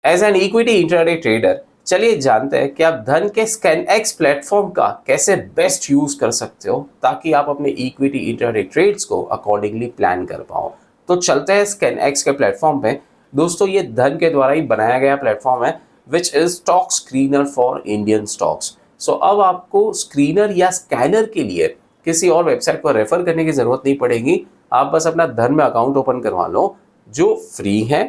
As an equity intraday trader चलिए जानते हैं कि आप धन के ScanX प्लेटफॉर्म का कैसे बेस्ट यूज कर सकते हो ताकि आप अपने इक्विटी इंट्राडे ट्रेड्स को अकॉर्डिंगली प्लान कर पाओ। तो चलते हैं ScanX के प्लेटफॉर्म पे। दोस्तों ये धन के द्वारा ही बनाया गया प्लेटफॉर्म है which is stock screener for Indian stocks. सो अब आपको स्क्रीनर या स्कैनर के लिए किसी और वेबसाइट को रेफर करने की जरूरत नहीं पड़ेगी। आप बस अपना धन में अकाउंट ओपन करवा लो जो फ्री है,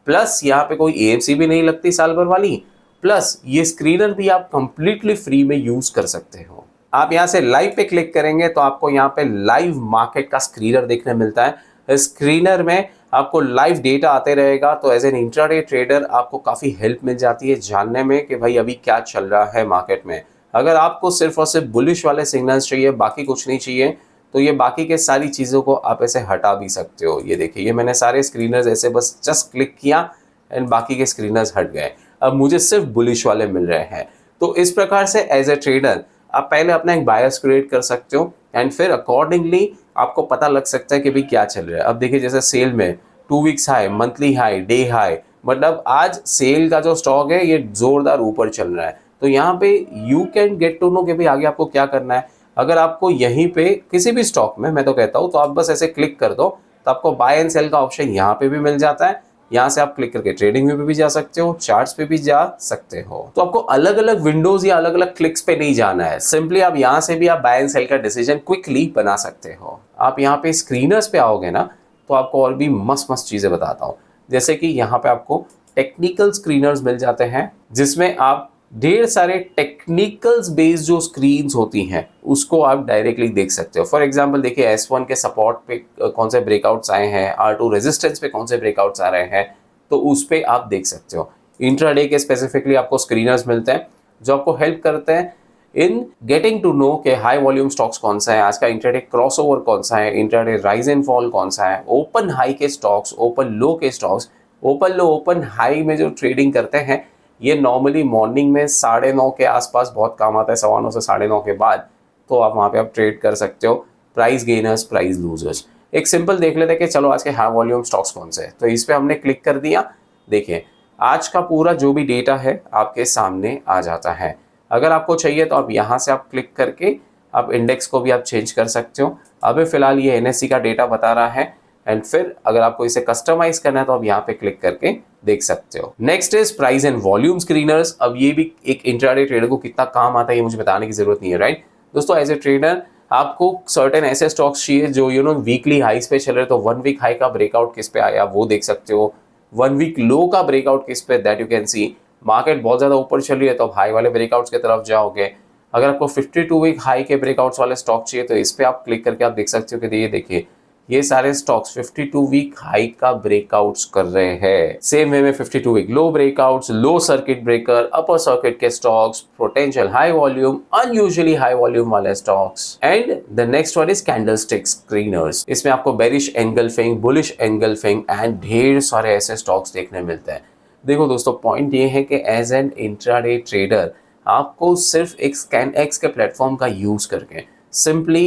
प्लस यहाँ पे कोई AMC भी नहीं लगती साल भर वाली, प्लस ये स्क्रीनर भी आप कंप्लीटली फ्री में यूज कर सकते हो। आप यहाँ से लाइव पे क्लिक करेंगे तो आपको यहाँ पे लाइव मार्केट का स्क्रीनर देखने मिलता है। इस स्क्रीनर में आपको लाइव डेटा आते रहेगा, तो एज एन इंट्राडे ट्रेडर आपको काफ़ी हेल्प मिल जाती है जानने में कि भाई अभी क्या चल रहा है मार्केट में। अगर आपको सिर्फ और सिर्फ बुलिश वाले सिग्नल्स चाहिए, बाकी कुछ नहीं चाहिए, तो ये बाकी के सारी चीज़ों को आप ऐसे हटा भी सकते हो। ये देखिए, ये मैंने सारे स्क्रीनर्स ऐसे बस जस्ट क्लिक किया एंड बाकी के स्क्रीनर्स हट गए। अब मुझे सिर्फ बुलिश वाले मिल रहे हैं। तो इस प्रकार से एज ए ट्रेडर आप पहले अपना एक बायस क्रिएट कर सकते हो एंड फिर अकॉर्डिंगली आपको पता लग सकता है कि भाई क्या चल रहा है। अब देखिए जैसे सेल में 2 weeks high, monthly high, day high, मतलब आज सेल का जो स्टॉक है ये जोरदार ऊपर चल रहा है। तो यहाँ पे you can get to know कि भाई आगे आपको क्या करना है। अगर आपको यहीं पे किसी भी स्टॉक में, मैं तो कहता हूँ, तो आप बस ऐसे क्लिक कर दो तो आपको बाय एंड सेल का ऑप्शन यहाँ पे भी मिल जाता है। यहाँ से आप क्लिक करके ट्रेडिंग व्यू पे भी जा सकते हो, चार्ट्स पे भी जा सकते हो। तो आपको अलग अलग विंडोज या अलग अलग क्लिक्स पे नहीं जाना है, सिंपली आप यहाँ से भी आप बाय एंड सेल का डिसीजन क्विकली बना सकते हो। आप यहाँ पे स्क्रीनर्स पे आओगे ना तो आपको और भी मस्त मस्त चीजें बताता हूँ। जैसे कि यहाँ पे आपको टेक्निकल स्क्रीनर्स मिल जाते हैं जिसमें आप ढेर सारे टेक्निकल्स बेस्ड जो स्क्रीन्स होती हैं उसको आप डायरेक्टली देख सकते हो। फॉर एग्जांपल देखिए S1 के सपोर्ट पे कौन से ब्रेकआउट्स आए हैं, R2 रेजिस्टेंस पे कौन से ब्रेकआउट्स आ रहे हैं, तो उस पे आप देख सकते हो। इंट्राडे के स्पेसिफिकली आपको स्क्रीनर्स मिलते हैं जो आपको हेल्प करते हैं इन गेटिंग टू नो के हाई वॉल्यूम स्टॉक्स कौन सा है, आज का इंट्राडे क्रॉसओवर कौन सा है, इंट्राडे राइज एंड फॉल कौन सा है, ओपन हाई के स्टॉक्स, ओपन लो के स्टॉक्स। ओपन लो ओपन हाई में जो ट्रेडिंग करते हैं ये नॉर्मली मॉर्निंग में 9:30 के आसपास बहुत काम आता है, 9:15 से 9:30 के बाद, तो आप वहाँ पे आप ट्रेड कर सकते हो। Price gainers, price losers. एक सिंपल देख लेते हैं कि चलो आज के हाई वॉल्यूम स्टॉक्स कौन से हैं। तो इस पे हमने क्लिक कर दिया। देखिए आज का पूरा जो भी डेटा है आपके सामने आ जाता है। अगर आपको चाहिए तो आप यहाँ से आप क्लिक करके आप इंडेक्स को भी आप चेंज कर सकते हो। अभी फिलहाल ये NSE का डेटा बता रहा है एंड फिर अगर आपको इसे कस्टमाइज करना है तो आप यहाँ पे क्लिक करके देख सकते हो। Next is price and volume screeners. अब ये भी एक इंट्राडे ट्रेडर को कितना काम आता है ये मुझे बताने की जरूरत नहीं है, राइट दोस्तों। एज ए ट्रेडर आपको सर्टेन ऐसे स्टॉक्स चाहिए जो वीकली हाईस पे चल रहे, तो 1 वीक हाई का ब्रेकआउट किस पे आया वो देख सकते हो, 1 वीक लो का ब्रेकआउट किस पे, that you can see. Market बहुत ज्यादा ऊपर चल रही है तो आप हाई वाले ब्रेकआउट्स की तरफ जाओगे। अगर आपको 52 वीक हाई के ब्रेकआउट्स वाले स्टॉक चाहिए तो इस पे आप क्लिक करके आप देख सकते हो कि ये देखिए ये सारे स्टॉक्स 52 वीक हाई का ब्रेकआउट्स कर रहे हैं। सेम वे में 52 week low breakouts, low circuit breaker, upper circuit के stocks, potential high volume, unusually high volume वाले stocks. And the next one is candlestick screeners. इसमें आपको bearish engulfing, bullish engulfing and ढेर सारे ऐसे स्टॉक्स देखने मिलते हैं। देखो दोस्तों पॉइंट ये है कि एज एन इंट्राडे ट्रेडर आपको सिर्फ एक ScanX के प्लेटफॉर्म का यूज करके सिंपली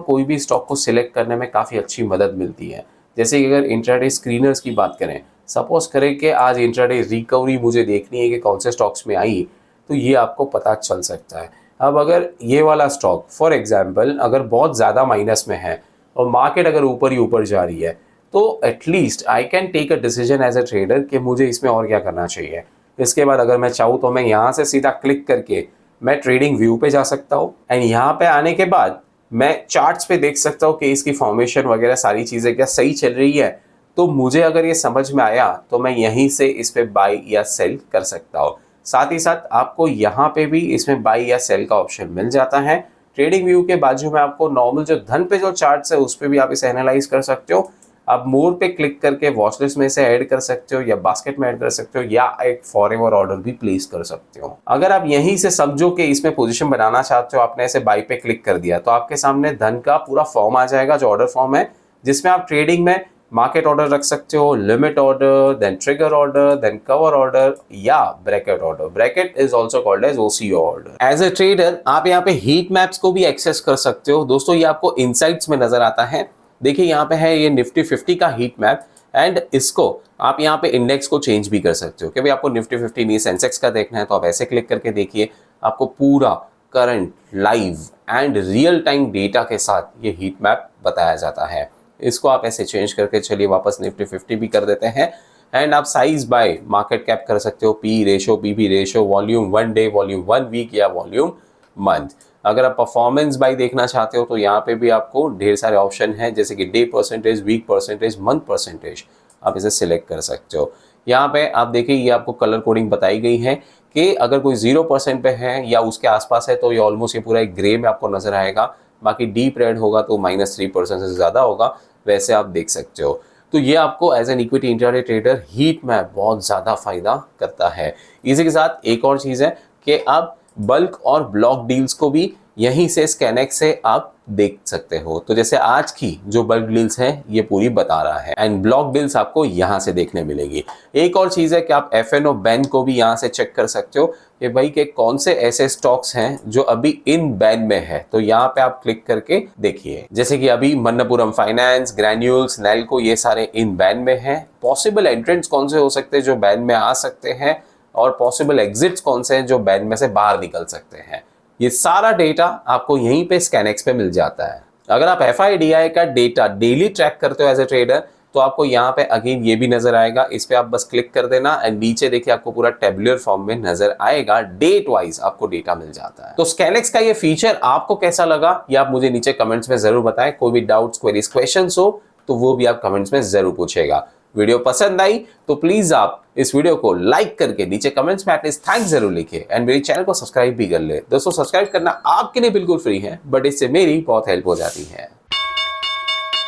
कोई भी स्टॉक को सिलेक्ट करने में काफ़ी अच्छी मदद मिलती है। जैसे कि अगर इंट्राडे स्क्रीनर्स की बात करें, सपोज करें कि आज इंट्राडे रिकवरी मुझे देखनी है कि कौन से स्टॉक्स में आई, तो ये आपको पता चल सकता है। अब अगर ये वाला स्टॉक फॉर एग्जांपल अगर बहुत ज़्यादा माइनस में है और मार्केट अगर ऊपर ही ऊपर जा रही है तो at least I can take a decision as a trader कि मुझे इसमें और क्या करना चाहिए। इसके बाद अगर मैं चाहूँ तो मैं यहाँ से सीधा क्लिक करके मैं ट्रेडिंग व्यू पे जा सकता हूँ एंड यहाँ पे आने के बाद मैं चार्ट्स पे देख सकता हूँ कि इसकी फॉर्मेशन वगैरह सारी चीज़ें क्या सही चल रही है। तो मुझे अगर ये समझ में आया तो मैं यहीं से इस पे बाय या सेल कर सकता हूँ। साथ ही साथ आपको यहाँ पे भी इसमें बाय या सेल का ऑप्शन मिल जाता है। ट्रेडिंग व्यू के बाजू में आपको नॉर्मल जो धन पे जो चार्ट्स है उस पर भी आप इसे एनालाइज कर सकते हो। आप मोर पे क्लिक करके वॉच लिस्ट में इसे ऐड कर सकते हो या बास्केट में ऐड कर सकते हो या एक फॉरएवर ऑर्डर भी प्लेस कर सकते हो। अगर आप यहीं से समझो कि इसमें पोजीशन बनाना चाहते हो, आपने ऐसे बाई पे क्लिक कर दिया तो आपके सामने धन का पूरा फॉर्म आ जाएगा जो ऑर्डर फॉर्म है, जिसमें आप ट्रेडिंग में मार्केट ऑर्डर रख सकते हो, limit order, then trigger order, then cover order या bracket order. Bracket is also called as OCO order. As a trader आप यहाँ पे हीट मैप्स को भी एक्सेस कर सकते हो। दोस्तों ये आपको इनसाइट्स में नजर आता है। देखिए यहाँ पे है ये निफ्टी 50 का हीट मैप एंड इसको आप यहाँ पे इंडेक्स को चेंज भी कर सकते हो कि भाई आपको निफ्टी 50 नहीं सेंसेक्स का देखना है तो आप ऐसे क्लिक करके देखिए, आपको पूरा current live and real time data के साथ ये हीट मैप बताया जाता है। इसको आप ऐसे चेंज करके चलिए वापस निफ्टी 50 भी कर देते हैं एंड आप साइज बाय मार्केट कैप कर सकते हो, P ratio, PB ratio, volume 1 day, volume 1 week या वॉल्यूम मंथ। अगर आप परफॉर्मेंस बाय देखना चाहते हो तो यहाँ पे भी आपको ढेर सारे ऑप्शन हैं, जैसे कि day percentage, week percentage, month percentage, आप इसे सिलेक्ट कर सकते हो। यहाँ पे आप देखिए ये आपको कलर कोडिंग बताई गई है कि अगर कोई 0% पे है या उसके आसपास है तो ये ऑलमोस्ट ये पूरा एक ग्रे में आपको नजर आएगा, बाकी डीप रेड होगा तो -3% से ज़्यादा होगा, वैसे आप देख सकते हो। तो ये आपको as an equity intraday trader heat map बहुत ज़्यादा फायदा करता है। इसी के साथ एक और चीज़ है कि आप बल्क और ब्लॉक डील्स को भी यहीं से स्कैनएक्स से आप देख सकते हो। तो जैसे आज की जो बल्क डील्स हैं ये पूरी बता रहा है एंड ब्लॉक डील्स आपको यहाँ से देखने मिलेगी। एक और चीज़ है कि आप एफएनओ बैन को भी यहाँ से चेक कर सकते हो कि भाई के कौन से ऐसे स्टॉक्स हैं जो अभी इन बैन में है, तो यहाँ पे आप क्लिक करके देखिए। जैसे कि अभी मन्नपुरम फाइनेंस, ग्रैन्यूल्स, नेल्को, ये सारे इन बैन में हैं। पॉसिबल एंट्रेंट्स कौन से हो सकते हैं जो बैन में आ सकते हैं और पॉसिबल एग्जिट्स कौन से हैं जो बैन में से बाहर निकल सकते हैं, ये सारा डेटा आपको यहीं पे स्कैनएक्स पे मिल जाता है। अगर आप FIDI का डेटा डेली ट्रैक करते हो एज ए ट्रेडर तो आपको यहाँ पे अगेन ये भी नजर आएगा, इस पे आप बस क्लिक कर देना एंड नीचे देखिए आपको पूरा टेबुलर फॉर्म में नजर आएगा, डेट वाइज आपको डेटा मिल जाता है। तो स्कैनएक्स का ये फीचर आपको कैसा लगा ये आप मुझे नीचे कमेंट्स में जरूर बताएं। कोई भी डाउट्स, क्वेरीज, क्वेश्चंस हो तो वो भी आप कमेंट्स में जरूर पूछेगा। वीडियो पसंद आई तो प्लीज आप इस वीडियो को लाइक करके नीचे कमेंट्स में एटलीस्ट थैंक्स जरूर लिखिए एंड मेरे चैनल को सब्सक्राइब भी कर ले। दोस्तों सब्सक्राइब करना आपके लिए बिल्कुल फ्री है, बट इससे मेरी बहुत हेल्प हो जाती है।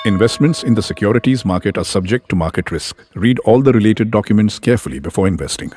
Investments in the securities market are subject to market risk. Read all the related documents carefully before investing.